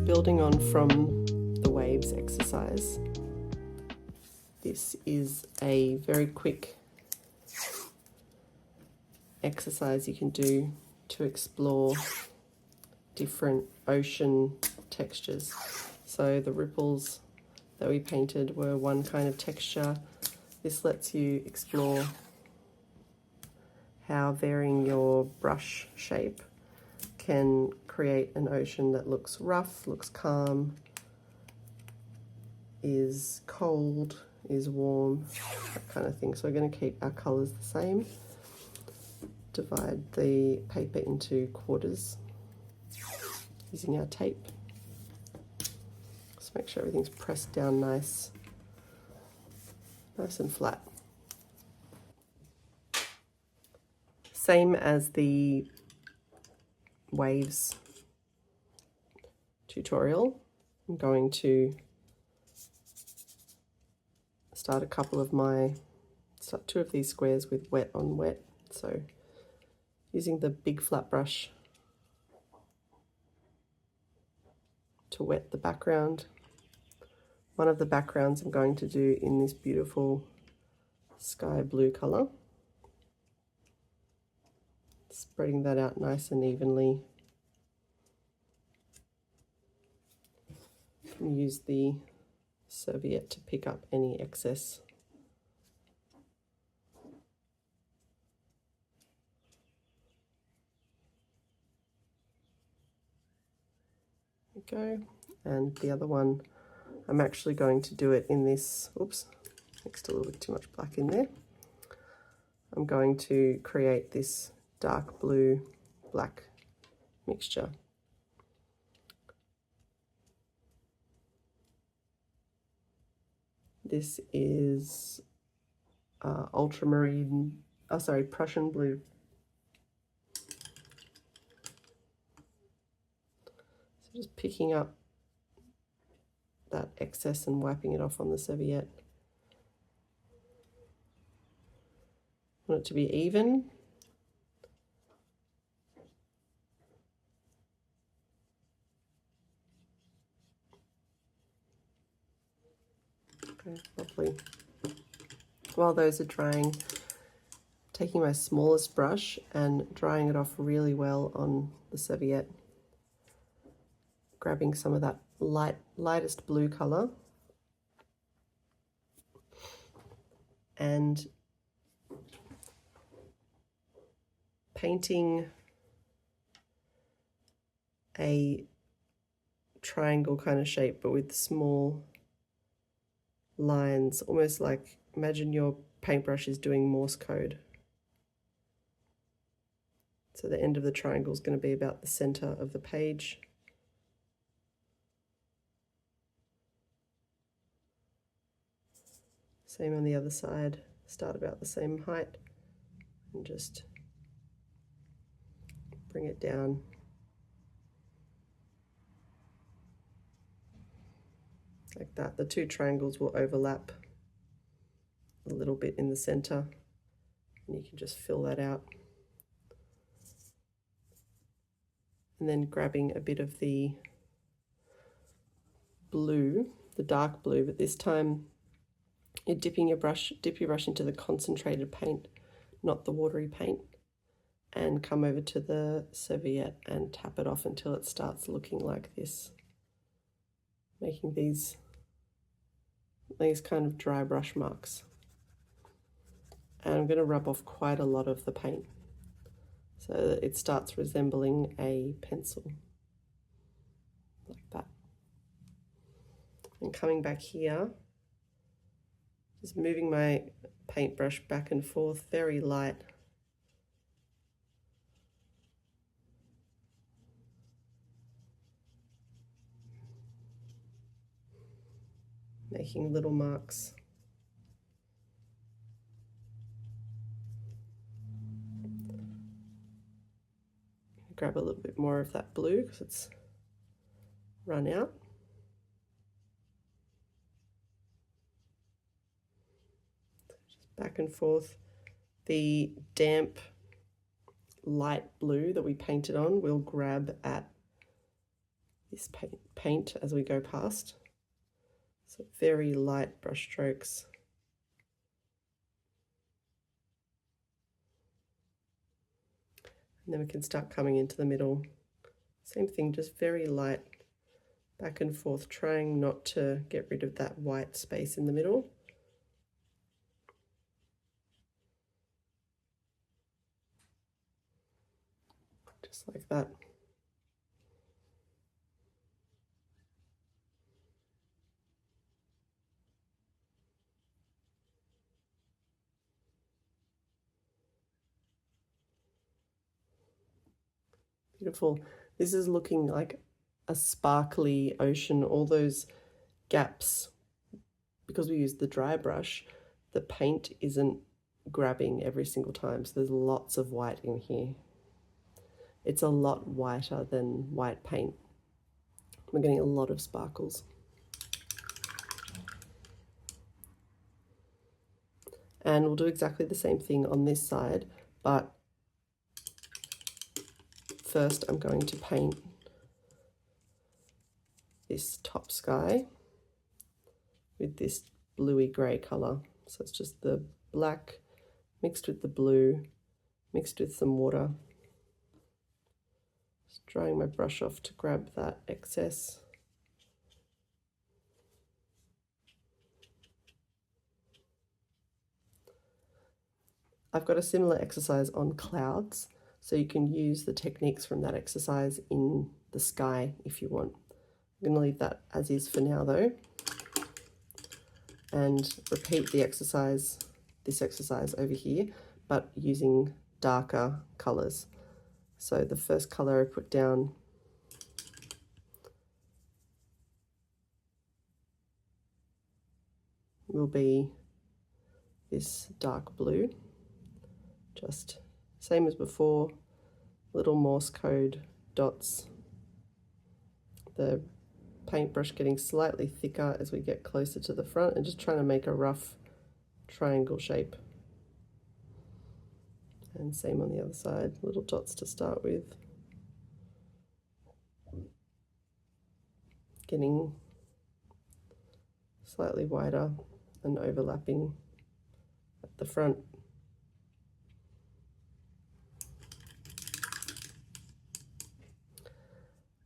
building on from the waves exercise, this is a very quick exercise you can do to explore different ocean textures. So the ripples that we painted were one kind of texture. This lets you explore how varying your brush shape can create an ocean that looks rough, looks calm, is cold, is warm, that kind of thing. So we're going to keep our colours the same. Divide the paper into quarters using our tape. Just make sure everything's pressed down nice and flat. Same as the waves tutorial, I'm going to start two of these squares with wet on wet. So using the big flat brush to wet the background. One of the backgrounds I'm going to do in this beautiful sky blue color. Spreading that out nice and evenly. And use the serviette to pick up any excess. Go. And the other one, I'm actually going to do it in this, oops, mixed a little bit too much black in there. I'm going to create this dark blue black mixture. This is Prussian blue. So just picking up that excess and wiping it off on the serviette. Want it to be even. Okay, lovely. While those are drying, taking my smallest brush and drying it off really well on the serviette, grabbing some of that lightest blue color and painting a triangle kind of shape, but with small lines, almost like, imagine your paintbrush is doing Morse code. So the end of the triangle is going to be about the center of the page. Same on the other side, start about the same height and just bring it down. Like that. The two triangles will overlap a little bit in the center, and you can just fill that out. And then grabbing a bit of the blue, the dark blue, but this time you're dip your brush into the concentrated paint, not the watery paint, and come over to the serviette and tap it off until it starts looking like this, making these kind of dry brush marks. And I'm going to rub off quite a lot of the paint so that it starts resembling a pencil, like that. And coming back here, just moving my paintbrush back and forth, very light. Making little marks. Grab a little bit more of that blue because it's run out. Just back and forth. The damp light blue that we painted on, we'll grab at this paint as we go past. So very light brush strokes. And then we can start coming into the middle. Same thing, just very light back and forth, trying not to get rid of that white space in the middle. Just like that. Beautiful. This is looking like a sparkly ocean. All those gaps, because we use the dry brush, the paint isn't grabbing every single time. So there's lots of white in here. It's a lot whiter than white paint. We're getting a lot of sparkles. And we'll do exactly the same thing on this side, but first I'm going to paint this top sky with this bluey grey colour. So it's just the black mixed with the blue, mixed with some water. Just drying my brush off to grab that excess. I've got a similar exercise on clouds, so you can use the techniques from that exercise in the sky if you want. I'm going to leave that as is for now though, and repeat the exercise, this exercise over here, but using darker colours. So the first colour I put down will be this dark blue. Just same as before, little Morse code dots. The paintbrush getting slightly thicker as we get closer to the front, and just trying to make a rough triangle shape. And same on the other side, little dots to start with. Getting slightly wider and overlapping at the front.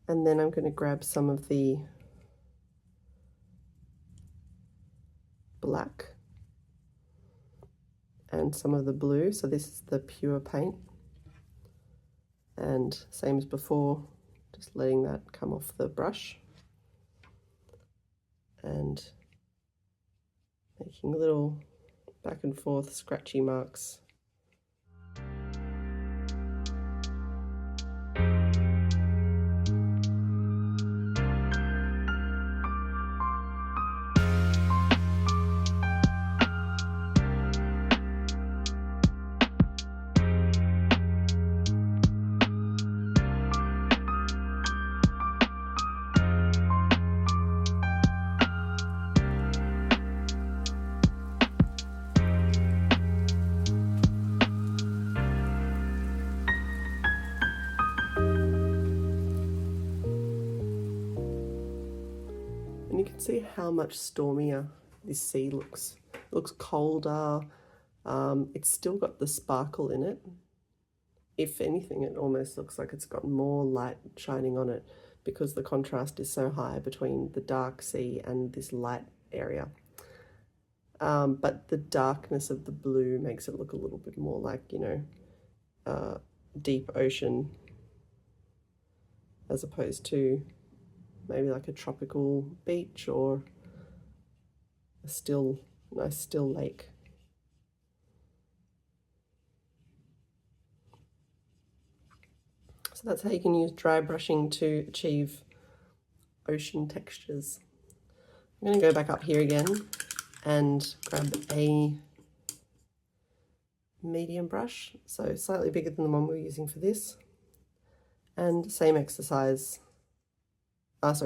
And then I'm going to grab some of the black and some of the blue. So this is the pure paint. And same as before, just letting that come off the brush. And making little back and forth scratchy marks. You can see how much stormier this sea looks. It looks colder. It's still got the sparkle in it. If anything, it almost looks like it's got more light shining on it because the contrast is so high between the dark sea and this light area. But the darkness of the blue makes it look a little bit more like, you know, deep ocean, as opposed to maybe like a tropical beach or a nice still lake. So that's how you can use dry brushing to achieve ocean textures. I'm going to go back up here again and grab a medium brush, so slightly bigger than the one we're using for this, and same exercise.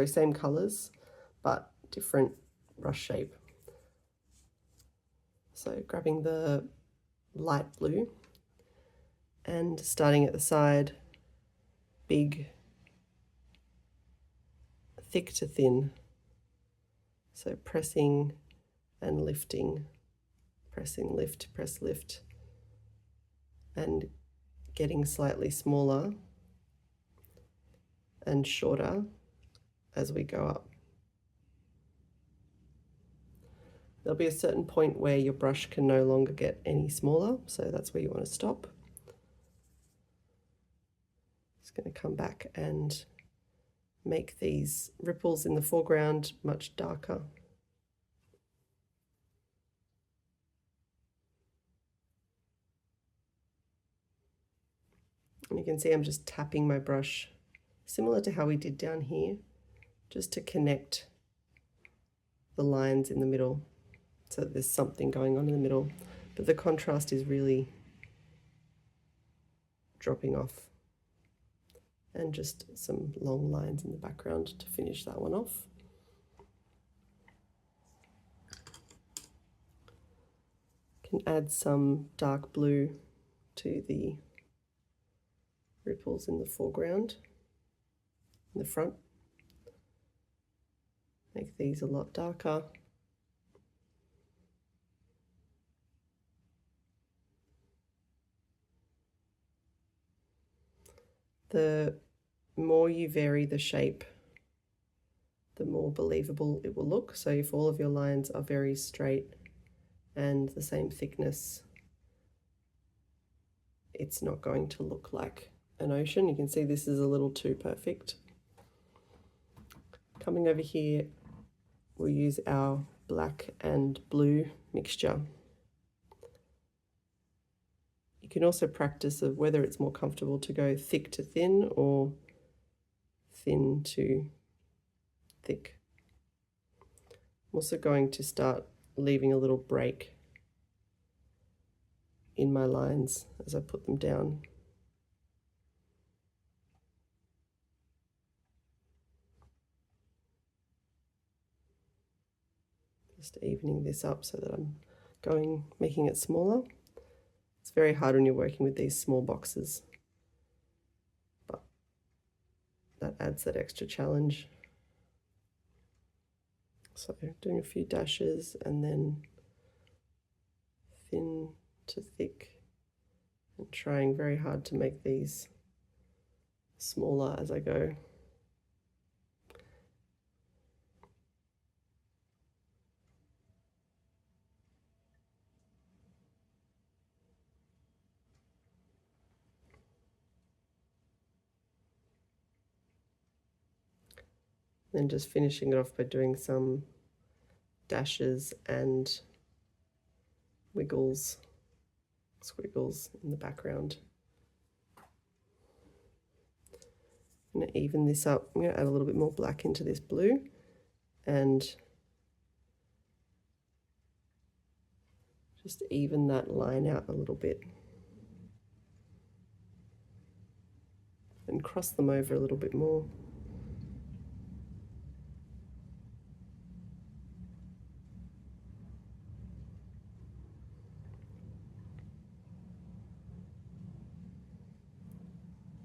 Same colours, but different brush shape. So grabbing the light blue and starting at the side, big thick to thin. So pressing and lifting, pressing, lift, press, lift, and getting slightly smaller and shorter as we go up. There'll be a certain point where your brush can no longer get any smaller, so that's where you want to stop. Just going to come back and make these ripples in the foreground much darker. And you can see I'm just tapping my brush, similar to how we did down here, just to connect the lines in the middle so that there's something going on in the middle, but the contrast is really dropping off. And just some long lines in the background to finish that one off. Can add some dark blue to the ripples in the foreground, in the front. Make these a lot darker. The more you vary the shape, the more believable it will look. So if all of your lines are very straight and the same thickness, it's not going to look like an ocean. You can see this is a little too perfect. Coming over here, we'll use our black and blue mixture. You can also practice of whether it's more comfortable to go thick to thin or thin to thick. I'm also going to start leaving a little break in my lines as I put them down. Just evening this up so that I'm making it smaller. It's very hard when you're working with these small boxes, but that adds that extra challenge. So doing a few dashes and then thin to thick, and trying very hard to make these smaller as I go. Then just finishing it off by doing some dashes and wiggles, squiggles in the background. I'm going to even this up. I'm going to add a little bit more black into this blue and just even that line out a little bit and cross them over a little bit more.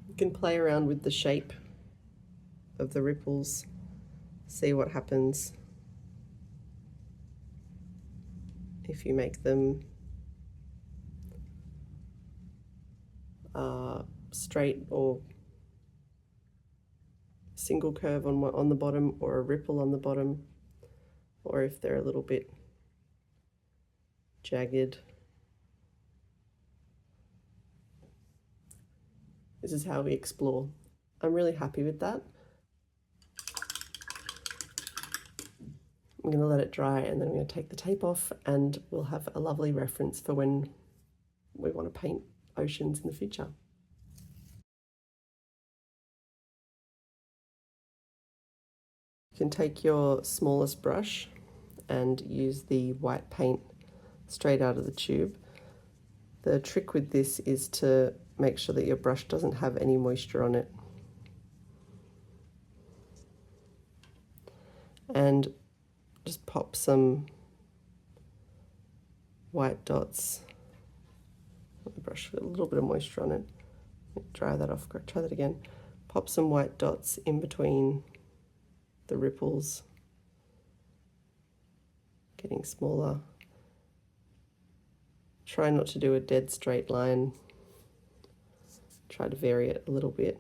You can play around with the shape of the ripples, see what happens if you make them straight or single curve on the bottom, or a ripple on the bottom, or if they're a little bit jagged. This is how we explore. I'm really happy with that. I'm going to let it dry and then I'm going to take the tape off, and we'll have a lovely reference for when we want to paint oceans in the future. You can take your smallest brush and use the white paint straight out of the tube. The trick with this is to make sure that your brush doesn't have any moisture on it. And just pop some white dots. The brush with a little bit of moisture on it. Dry that off, try that again. Pop some white dots in between the ripples getting smaller. Try not to do a dead straight line. Try to vary it a little bit.